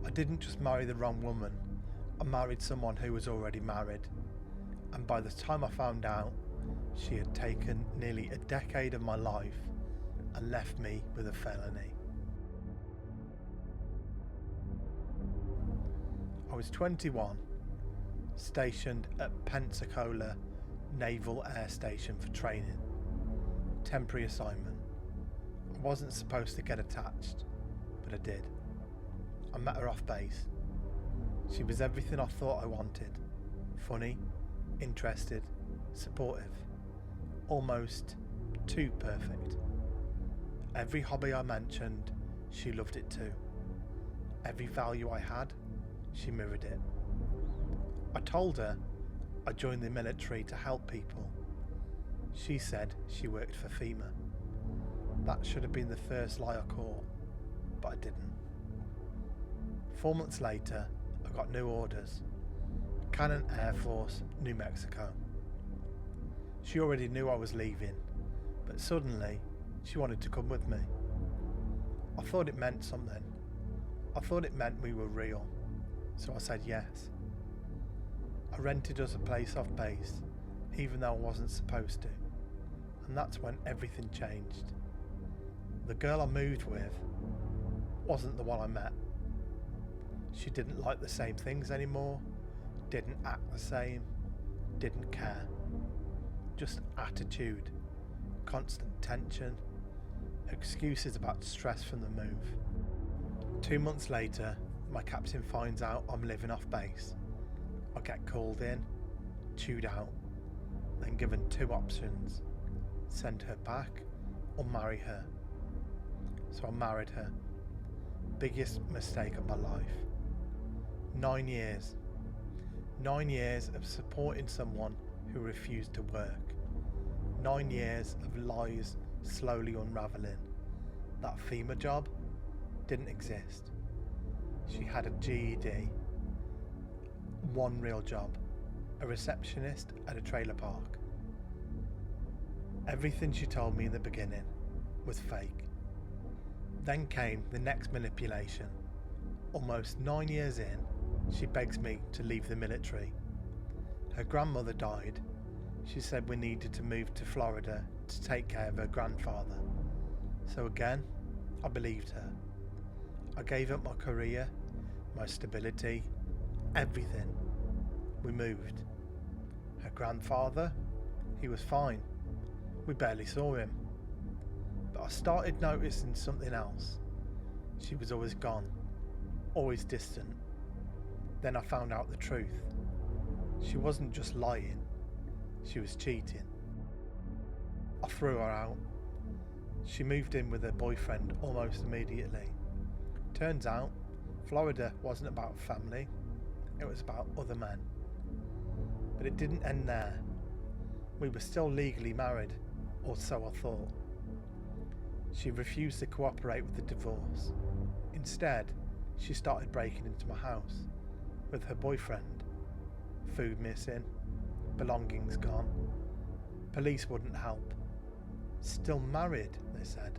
I didn't just marry the wrong woman, I married someone who was already married, and by the time I found out, she had taken nearly a decade of my life and left me with a felony. I was 21, stationed at Pensacola Naval Air Station for training. Temporary assignment. I wasn't supposed to get attached, but I did. I met her off base. She was everything I thought I wanted. Funny, interested, supportive. Almost too perfect. Every hobby I mentioned, she loved it too. Every value I had, she mirrored it. I told her I joined the military to help people. She said she worked for FEMA. That should have been the first lie I caught, but I didn't. 4 months later, I got new orders. Cannon Air Force, New Mexico. She already knew I was leaving, but suddenly she wanted to come with me. I thought it meant something. I thought it meant we were real, so I said yes. I rented us a place off base, even though I wasn't supposed to, and that's when everything changed. The girl I moved with wasn't the one I met. She didn't like the same things anymore, didn't act the same, didn't care. Just attitude, constant tension, excuses about stress from the move. 2 months later, my captain finds out I'm living off base. I get called in, chewed out, then given 2 options: send her back or marry her. So I married her. Biggest mistake of my life. 9 years. 9 years of supporting someone who refused to work. 9 years of lies slowly unravelling. That FEMA job didn't exist. She had a GED. One real job. A receptionist at a trailer park. Everything she told me in the beginning was fake. Then came the next manipulation. Almost 9 years in, she begs me to leave the military. Her grandmother died. She said we needed to move to Florida to take care of her grandfather. So again, I believed her. I gave up my career, my stability, everything. We moved. Her grandfather, he was fine. We barely saw him. But I started noticing something else. She was always gone, always distant. Then I found out the truth. She wasn't just lying, she was cheating. I threw her out. She moved in with her boyfriend almost immediately. Turns out, Florida wasn't about family, it was about other men. But it didn't end there. We were still legally married, or so I thought. She refused to cooperate with the divorce. Instead, she started breaking into my house with her boyfriend. Food missing, belongings gone. Police wouldn't help. Still married, they said.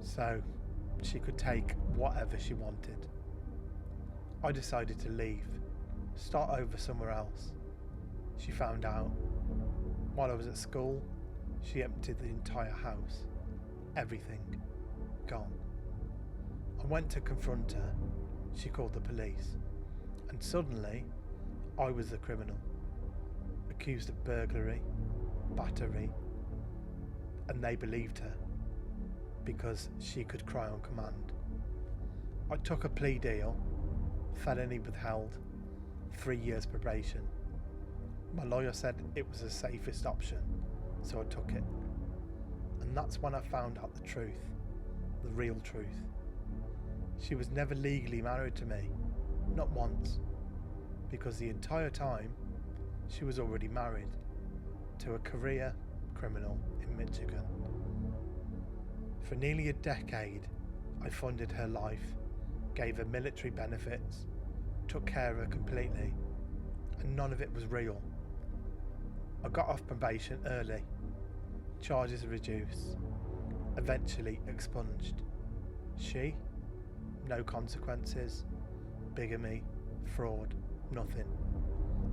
So she could take whatever she wanted. I decided to leave, start over somewhere else. She found out. While I was at school, she emptied the entire house. Everything gone. I went to confront her. She called the police. And suddenly, I was the criminal. Accused of burglary, battery, and they believed her because she could cry on command. I took a plea deal, felony withheld, 3 years probation. My lawyer said it was the safest option, so I took it. And that's when I found out the truth, the real truth. She was never legally married to me, not once, because the entire time she was already married to a career criminal in Michigan. For nearly a decade, I funded her life, gave her military benefits, took care of her completely, and none of it was real. I got off probation early, charges reduced, eventually expunged. She? no consequences. Bigamy, fraud, nothing.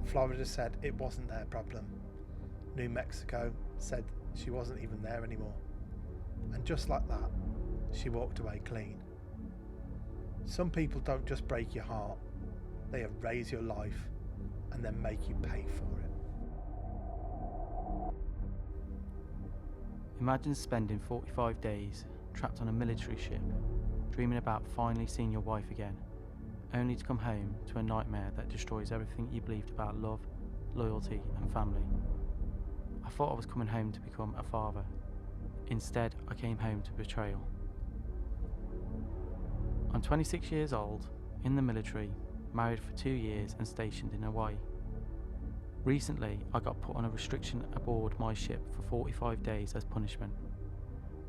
Florida said it wasn't their problem. New Mexico said she wasn't even there anymore. And just like that, she walked away clean. Some people don't just break your heart, they erase your life and then make you pay for it. Imagine spending 45 days trapped on a military ship, dreaming about finally seeing your wife again, only to come home to a nightmare that destroys everything you believed about love, loyalty and family. I thought I was coming home to become a father. Instead, I came home to betrayal. I'm 26 years old, in the military, married for 2 years and stationed in Hawaii. Recently, I got put on a restriction aboard my ship for 45 days as punishment.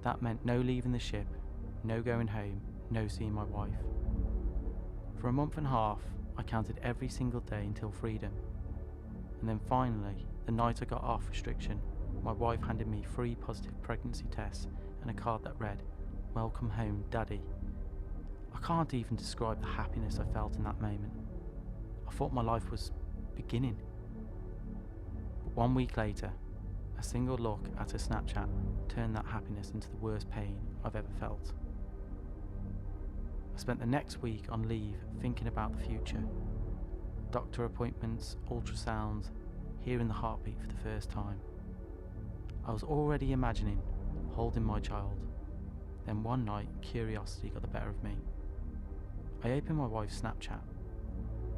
That meant no leaving the ship, no going home, no seeing my wife. For a month and a half, I counted every single day until freedom. And then finally, the night I got off restriction, my wife handed me 3 positive pregnancy tests and a card that read, "Welcome home, Daddy." I can't even describe the happiness I felt in that moment. I thought my life was beginning. But 1 week later, a single look at her Snapchat turned that happiness into the worst pain I've ever felt. I spent the next week on leave thinking about the future. Doctor appointments, ultrasounds, hearing the heartbeat for the first time. I was already imagining holding my child. Then one night, curiosity got the better of me. I opened my wife's Snapchat.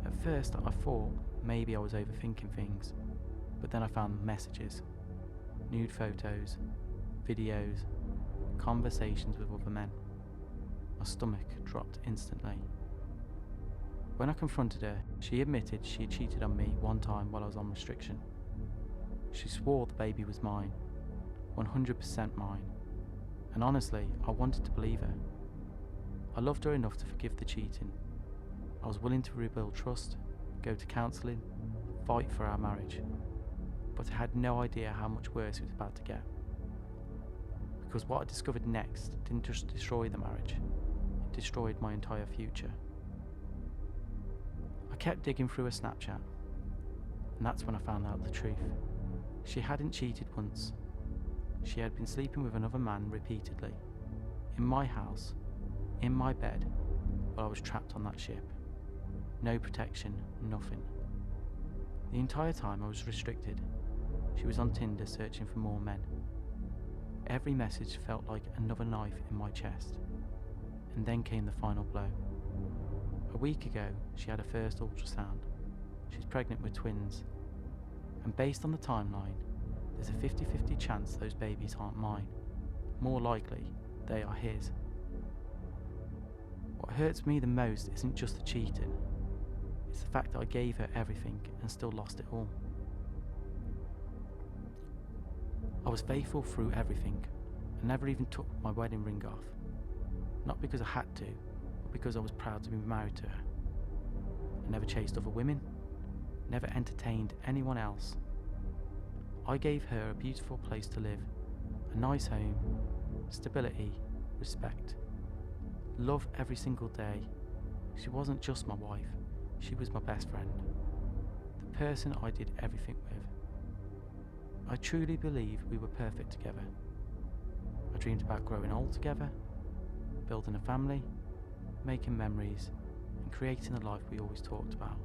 At first, I thought maybe I was overthinking things, but then I found messages, nude photos, videos, conversations with other men. My stomach dropped instantly. When I confronted her, she admitted she had cheated on me one time while I was on restriction. She swore the baby was mine, 100% mine, and honestly, I wanted to believe her. I loved her enough to forgive the cheating. I was willing to rebuild trust, go to counselling, fight for our marriage, but I had no idea how much worse it was about to get. Because what I discovered next didn't just destroy the marriage, it destroyed my entire future. I kept digging through her Snapchat, and that's when I found out the truth. She hadn't cheated once. She had been sleeping with another man repeatedly, in my house, in my bed, while I was trapped on that ship. No protection, nothing. The entire time I was restricted, she was on Tinder searching for more men. Every message felt like another knife in my chest. And then came the final blow. A week ago, she had her first ultrasound. She's pregnant with twins. And based on the timeline, there's a 50-50 chance those babies aren't mine. More likely, they are his. What hurts me the most isn't just the cheating. It's the fact that I gave her everything and still lost it all. I was faithful through everything. I never even took my wedding ring off. Not because I had to, but because I was proud to be married to her. I never chased other women, never entertained anyone else. I gave her a beautiful place to live, a nice home, stability, respect, love every single day. She wasn't just my wife, she was my best friend, the person I did everything with. I truly believe we were perfect together. I dreamed about growing old together, building a family, making memories, and creating the life we always talked about.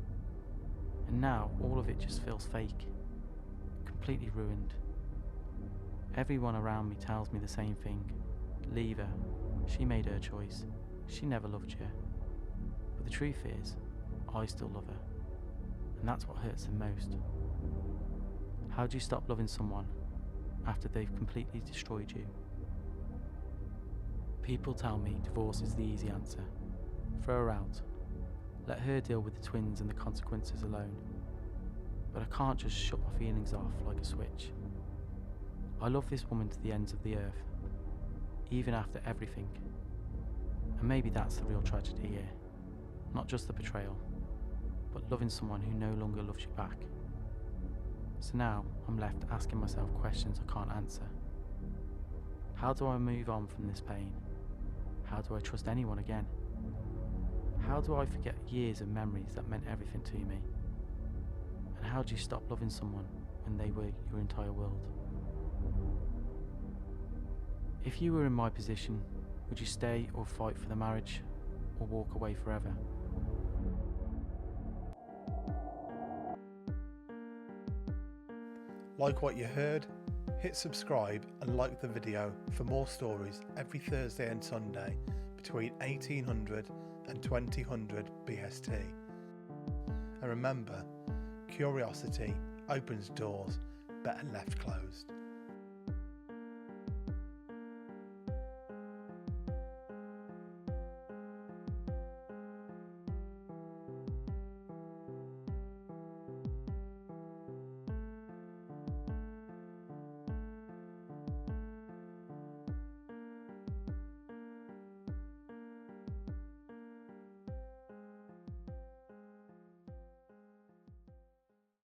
And now all of it just feels fake, completely ruined. Everyone around me tells me the same thing. Leave her. She made her choice. She never loved you. But the truth is, I still love her. And that's what hurts the most. How do you stop loving someone after they've completely destroyed you? People tell me divorce is the easy answer. Throw her out. Let her deal with the twins and the consequences alone. But I can't just shut my feelings off like a switch. I love this woman to the ends of the earth, even after everything. And maybe that's the real tragedy here. Not just the betrayal, but loving someone who no longer loves you back. So now I'm left asking myself questions I can't answer. How do I move on from this pain? How do I trust anyone again? How do I forget years of memories that meant everything to me? And how do you stop loving someone when they were your entire world? If you were in my position, would you stay or fight for the marriage, or walk away forever? Like what you heard? Hit subscribe and like the video for more stories every Thursday and Sunday between 1800 and 2000 BST. And remember, curiosity opens doors better left closed.